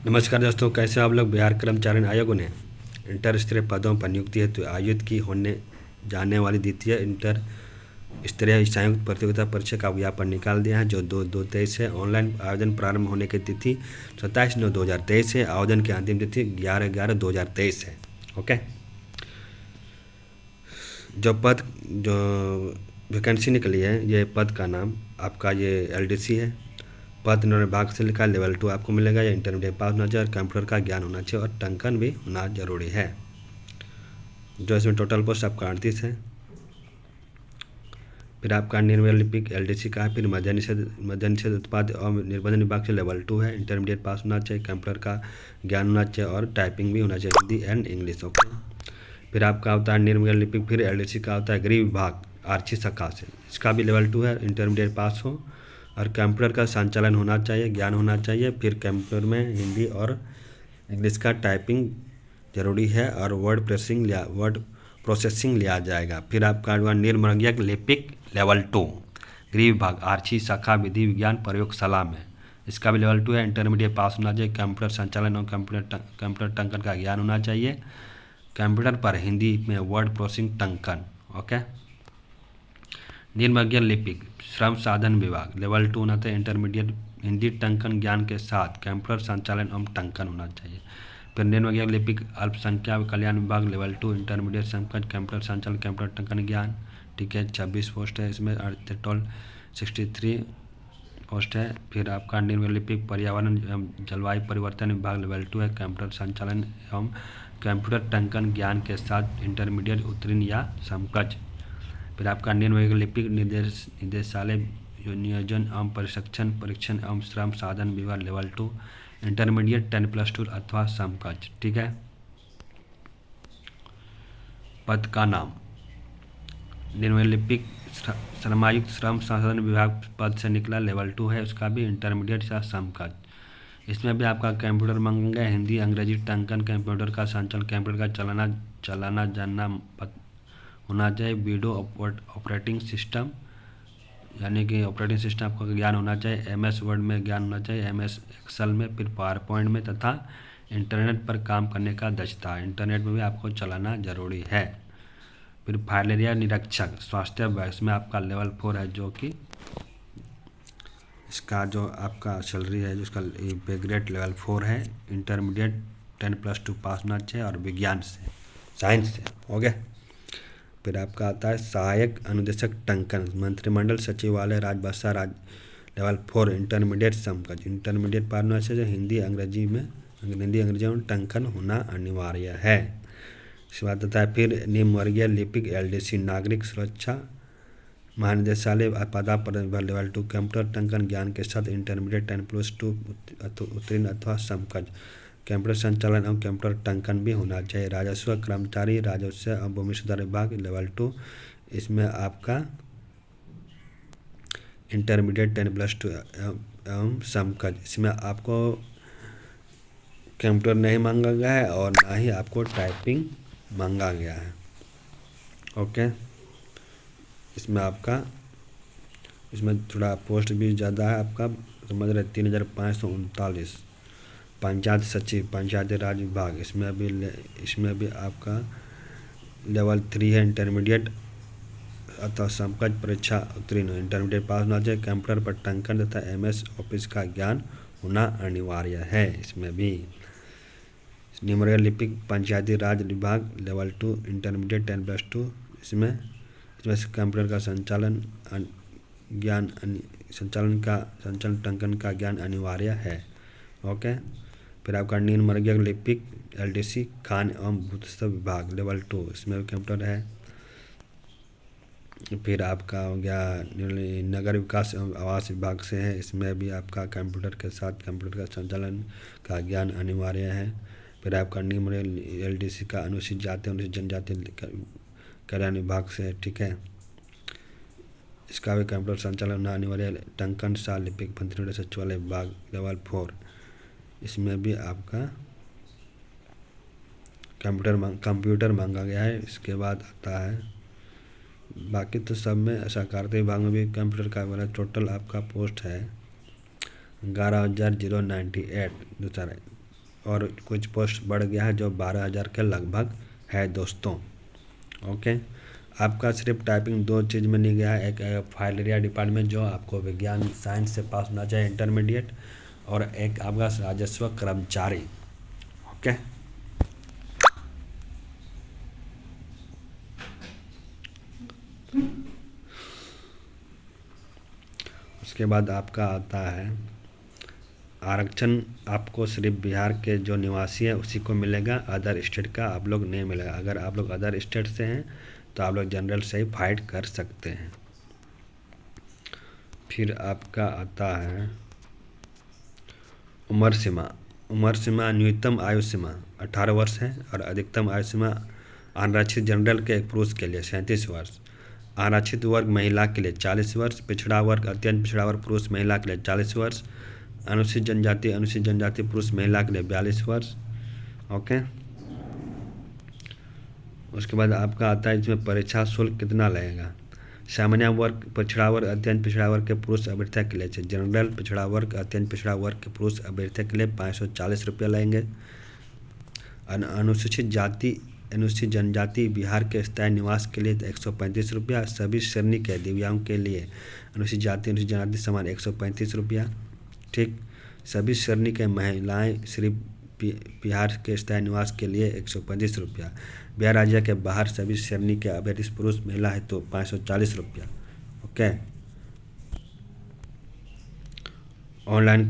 नमस्कार दोस्तों, कैसे आप लोग। बिहार कर्मचारी आयोग ने इंटर स्तरीय पदों पर नियुक्ति हेतु आयोजित की होने जाने वाली द्वितीय इंटर स्तरीय संयुक्त प्रतियोगिता परीक्षा का विज्ञापन निकाल दिया है, जो 2/2/23 है। ऑनलाइन आवेदन प्रारंभ होने की तिथि 27/9/2023 है। आवेदन की अंतिम तिथि 11/11/2023 है। ओके, जो वैकेंसी निकली है, ये पद का नाम आपका ये LDC है। पद इन्होंने भाग से लिखा, लेवल 2 आपको मिलेगा। या इंटरमीडिएट पास होना चाहिए, कंप्यूटर का ज्ञान होना चाहिए और टंकन भी होना जरूरी है। जो इसमें टोटल पोस्ट आपका 38 है। फिर आपका निर्णय लिपिक LDC का है। फिर मद्य निषेध उत्पाद और निर्बंधन विभाग से लेवल 2 है। इंटरमीडिएट पास होना चाहिए, कंप्यूटर का ज्ञान होना चाहिए और टाइपिंग भी होना चाहिए, हिंदी एंड इंग्लिश। ओके, फिर आपका होता है निर्णय लिपिक। फिर LDC का होता है गृह विभाग आरक्षी शाखा से, इसका भी लेवल 2 है। इंटरमीडिएट पास हो और कंप्यूटर का संचालन होना चाहिए, ज्ञान होना चाहिए। फिर कंप्यूटर में हिंदी और इंग्लिश का टाइपिंग जरूरी है और वर्ड प्रोसेसिंग लिया जाएगा। फिर आपका निर्मंगक लिपिक लेवल 2 गृह विभाग आरक्षी शाखा विधि विज्ञान प्रयोगशाला में, इसका भी लेवल 2 है। इंटरमीडिएट पास होना चाहिए, कंप्यूटर संचालन और कंप्यूटर टंकन का ज्ञान होना चाहिए, कंप्यूटर पर हिंदी में वर्ड प्रोसेसिंग टंकन। ओके, निर्मज्ञ लिपिक श्रम साधन विभाग लेवल 2 होना चाहिए। इंटरमीडिएट हिंदी टंकन ज्ञान के साथ कंप्यूटर संचालन एवं टंकन होना चाहिए। फिर निर्मज्ञ लिपिक अल्पसंख्यक कल्याण विभाग लेवल 2 इंटरमीडिएट समकक्ष कंप्यूटर संचालन कंप्यूटर टंकन ज्ञान। ठीक है, 26 पोस्ट है इसमें, टोटल 63 पोस्ट है। फिर आपका निर्मज्ञ लिपिक पर्यावरण एवं जलवायु परिवर्तन विभाग लेवल 2 है। कंप्यूटर संचालन एवं कंप्यूटर टंकन ज्ञान के साथ इंटरमीडिएट उत्तीर्ण या समकक्ष। फिर आपका निर्णय लिपिक निदेशालय नियोजन एवं परीक्षण एवं श्रम साधन विभाग लेवल 2 इंटरमीडिएट 10+2 अथवा समकक्ष। ठीक है, पद का नाम निर्णय लिपिक श्रमायुक्त श्रम संसाधन विभाग पद से निकला, लेवल 2 है, उसका भी इंटरमीडिएट या समकक्ष। इसमें भी आपका कंप्यूटर मांगेंगे, हिंदी अंग्रेजी टंकन, कंप्यूटर का संचालन, कंप्यूटर का चलाना जानना होना चाहिए, विंडो ऑपरेटिंग सिस्टम यानी कि ऑपरेटिंग सिस्टम आपका ज्ञान होना चाहिए, MS वर्ड में ज्ञान होना चाहिए, MS एक्सेल में, फिर पावर पॉइंट में, तथा इंटरनेट पर काम करने का दक्षता, इंटरनेट में भी आपको चलाना जरूरी है। फिर फाइलेरिया निरीक्षक स्वास्थ्य विभाग, इसमें आपका लेवल 4 है, जो कि इसका जो आपका सैलरी है, जिसका पे ग्रेड लेवल 4 है। इंटरमीडिएट 10+2 पास होना चाहिए और विज्ञान से, साइंस से। हो गया। फिर आपका आता है सहायक अनुदेशक टंकन मंत्रिमंडल सचिवालय राजभाषा लेवल 4 इंटरमीडिएट समकक्ष। इंटरमीडिएट पास होना चाहिए, हिंदी अंग्रेजी में टंकन होना अनिवार्य है। इसके बाद आता है फिर निम्नवर्गीय लिपिक LDC नागरिक सुरक्षा महानिदेशालय पदा पर लेवल 2 कंप्यूटर टंकन ज्ञान के साथ इंटरमीडिएट 10+2 उत्तीर्ण अथवा समकक्ष। कंप्यूटर संचालन एवं कंप्यूटर टंकन भी होना चाहिए। राजस्व कर्मचारी राजस्व एवं भूमि सुधार विभाग लेवल 2, इसमें आपका इंटरमीडिएट 10+2 एवं समकक्ष। इसमें आपको कंप्यूटर नहीं मांगा गया है और ना ही आपको टाइपिंग मांगा गया है। ओके, इसमें थोड़ा पोस्ट भी ज़्यादा है आपका, समझ रहे, 3539। पंचायत सचिव पंचायती राज विभाग, इसमें भी आपका लेवल 3 है। इंटरमीडिएट अथवा समकक्ष परीक्षा उत्तीर्ण, इंटरमीडिएट पास होना चाहिए, कंप्यूटर पर टंकन तथा MS ऑफिस का ज्ञान होना अनिवार्य है। इसमें भी निम्नलिखित लिपिक पंचायती राज विभाग लेवल 2 इंटरमीडिएट 10+2, इसमें कंप्यूटर का संचालन ज्ञान संचालन टंकन का ज्ञान अनिवार्य है। ओके, फिर आपका निम्नवर्गीय लिपिक LDC खान एवं भूतत्व विभाग लेवल 2, इसमें भी कंप्यूटर है। फिर आपका हो गया नगर विकास एवं आवास विभाग से है, इसमें भी आपका कंप्यूटर के साथ कंप्यूटर का संचालन का ज्ञान अनिवार्य है। फिर आपका निम्न LDC का अनुसूचित जाति अनुसूचित जनजाति कल्याण विभाग से है। ठीक है, इसका भी कंप्यूटर संचालन होना अनिवार्य। टंकन शाह लिपिक मंत्रिमंडल सचिवालय विभाग लेवल 4, इसमें भी आपका कंप्यूटर मांगा गया है। इसके बाद आता है बाकी तो सब में, सहकारिता विभाग में भी कंप्यूटर का वाला टोटल आपका पोस्ट है 11,098 दूसरा और कुछ पोस्ट बढ़ गया है जो 12,000 के लगभग है दोस्तों। ओके, आपका सिर्फ टाइपिंग 2 चीज़ में नहीं गया है, एक फाइल एरिया डिपार्टमेंट जो आपको विज्ञान साइंस से पास होना चाहिए इंटरमीडिएट, और एक आपका राजस्व कर्मचारी। ओके, उसके बाद आपका आता है आरक्षण। आपको सिर्फ बिहार के जो निवासी है उसी को मिलेगा, अदर स्टेट का आप लोग नहीं मिलेगा। अगर आप लोग अदर स्टेट से हैं तो आप लोग जनरल से ही फाइट कर सकते हैं। फिर आपका आता है उम्र सीमा। उम्र सीमा न्यूनतम आयु सीमा 18 वर्ष है और अधिकतम आयु सीमा आरक्षित जनरल के पुरुष के लिए 37 वर्ष, आरक्षित वर्ग महिला के लिए 40 वर्ष, पिछड़ा वर्ग अत्यंत पिछड़ा वर्ग पुरुष महिला के लिए 40 वर्ष, अनुसूचित जनजाति पुरुष महिला के लिए 42 वर्ष। ओके, उसके बाद आपका आता है इसमें परीक्षा शुल्क कितना लगेगा। सामान्य वर्ग पिछड़ा वर्ग अत्यंत पिछड़ा वर्ग के पुरुष अभ्यर्थी के लिए, जनरल पिछड़ा वर्ग अत्यंत पिछड़ा वर्ग के पुरुष अभ्यर्थी के लिए 540 रुपये लगेंगे। अनुसूचित जनजाति बिहार के स्थायी निवास के लिए 135 रुपया, सभी श्रेणी के दिव्यांग के लिए अनुसूचित जाति अनुसूचित जनजाति समान 135 रुपया। ठीक, सभी श्रेणी के महिलाएं सिर्फ बिहार के स्थायी निवास के लिए 135 रुपया। बिहार राज्य के बाहर सभी श्रेणी के अभ्यर्थी पुरुष महिला है तो 540 रुपया। ओके, ऑनलाइन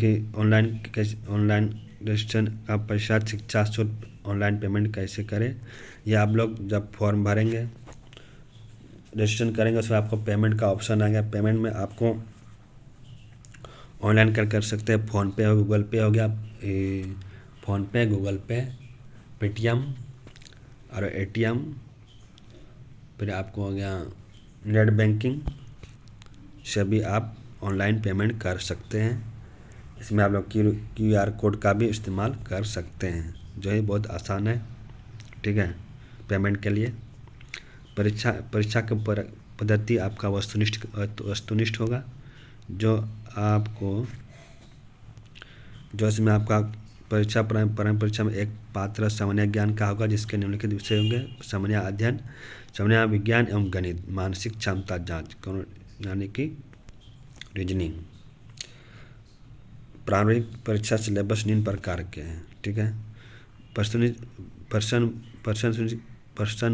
रजिस्ट्रेशन का पश्चात शिक्षा शुल्क ऑनलाइन पेमेंट कैसे करें। यह आप लोग जब फॉर्म भरेंगे रजिस्ट्रेशन करेंगे उसमें आपको पेमेंट का ऑप्शन आएगा। पेमेंट में आपको ऑनलाइन कर सकते हैं, फ़ोनपे और गूगल पे हो गया, फ़ोनपे, गूगल पे, पेटीएम और एटीएम। फिर आपको हो गया नेट बैंकिंग से भी आप ऑनलाइन पेमेंट कर सकते हैं। इसमें आप लोग QR कोड का भी इस्तेमाल कर सकते हैं जो है बहुत आसान है। ठीक है, पेमेंट के लिए परीक्षा की पद्धति आपका वस्तुनिष्ठ होगा, जो इसमें आपका प्रारंभिक परीक्षा में एक पात्र सामान्य ज्ञान का होगा जिसके निम्नलिखित विषय होंगे। सामान्य अध्ययन, सामान्य विज्ञान एवं गणित, मानसिक क्षमता जांच यानी कि रीजनिंग। प्रारंभिक परीक्षा सिलेबस निम्न प्रकार के हैं। ठीक है, प्रश्न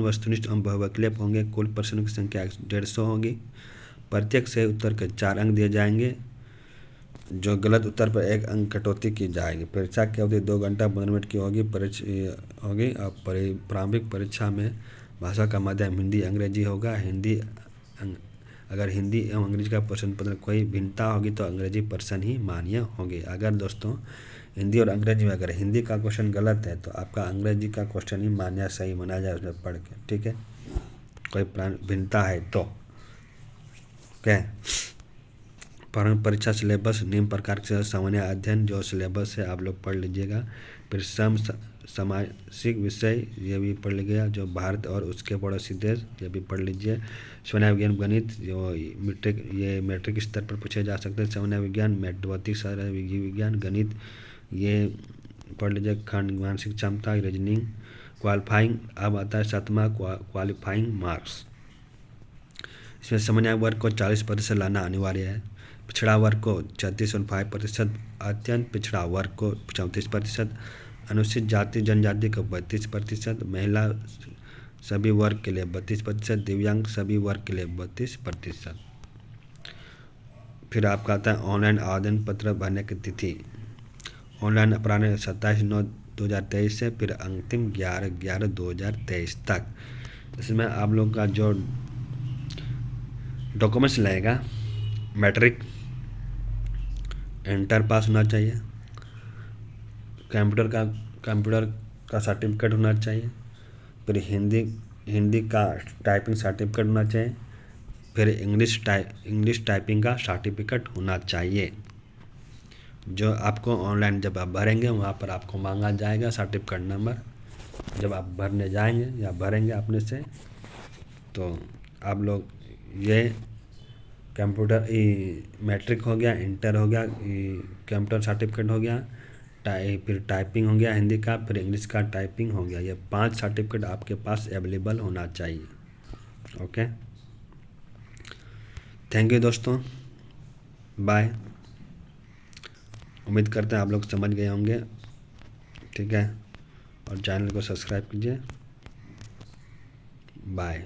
वस्तुनिष्ठ एवं बहुविकल्पीय होंगे। कुल प्रश्नों की संख्या 150 होगी। प्रत्येक से उत्तर के 4 अंक दिए जाएंगे, जो गलत उत्तर पर 1 अंक कटौती की जाएगी। परीक्षा की अवधि 2 घंटा 15 मिनट की होगी। और प्रारंभिक परीक्षा में भाषा का माध्यम हिंदी अंग्रेजी होगा। अगर हिंदी एवं अंग्रेजी का प्रश्न पत्र कोई भिन्नता होगी तो अंग्रेजी प्रश्न ही मान्य होंगे। अगर दोस्तों हिंदी और अंग्रेजी में अगर हिंदी का क्वेश्चन गलत है तो आपका अंग्रेजी का क्वेश्चन ही मान्य सही माना जाए उसमें पढ़ के। ठीक है, कोई भिन्नता है तो क्या। प्रारंभिक परीक्षा सिलेबस निम्न प्रकार से सामान्य अध्ययन जो सिलेबस है आप लोग पढ़ लीजिएगा। फिर सामाजिक विषय ये भी पढ़ लीजिएगा, जो भारत और उसके पड़ोसी देश ये भी पढ़ लीजिए। सामान्य विज्ञान गणित जो मैट्रिक स्तर पर पूछे जा सकते हैं। सामान्य विज्ञान, भौतिक शास्त्र, विज्ञान, गणित ये पढ़ लीजिए। खंड, मानसिक क्षमता, रीजनिंग, क्वालिफाइंग। अब आता है 7वां क्वालिफाइंग मार्क्स। इसमें सामान्य वर्ग को 40% लाना अनिवार्य है। पिछड़ा वर्ग को 36.5%, अत्यंत पिछड़ा वर्ग को 34%, अनुसूचित जाति जनजाति को 32%, महिला सभी वर्ग के लिए 32%, दिव्यांग सभी वर्ग के लिए 32%। फिर आपका आता है ऑनलाइन आवेदन पत्र भरने की तिथि। ऑनलाइन प्रारंभ 27/9/2023 से फिर अंतिम 11/11/2023 तक। इसमें आप लोग का जो डॉक्यूमेंट्स लगेगा, मैट्रिक, इंटर पास होना चाहिए, कंप्यूटर का सर्टिफिकेट होना चाहिए, फिर हिंदी का टाइपिंग सर्टिफिकेट होना चाहिए, फिर इंग्लिश टाइपिंग का सर्टिफिकेट होना चाहिए, जो आपको ऑनलाइन जब आप भरेंगे वहाँ पर आपको मांगा जाएगा सर्टिफिकेट नंबर। जब आप भरने जाएंगे या भरेंगे अपने से तो आप लोग ये कंप्यूटर मैट्रिक हो गया, इंटर हो गया, कंप्यूटर सर्टिफिकेट हो गया, फिर टाइपिंग हो गया हिंदी का, फिर इंग्लिश का टाइपिंग हो गया। ये 5 सर्टिफिकेट आपके पास अवेलेबल होना चाहिए। ओके, थैंक यू दोस्तों, बाय। उम्मीद करते हैं आप लोग समझ गए होंगे, ठीक है, और चैनल को सब्सक्राइब कीजिए। बाय।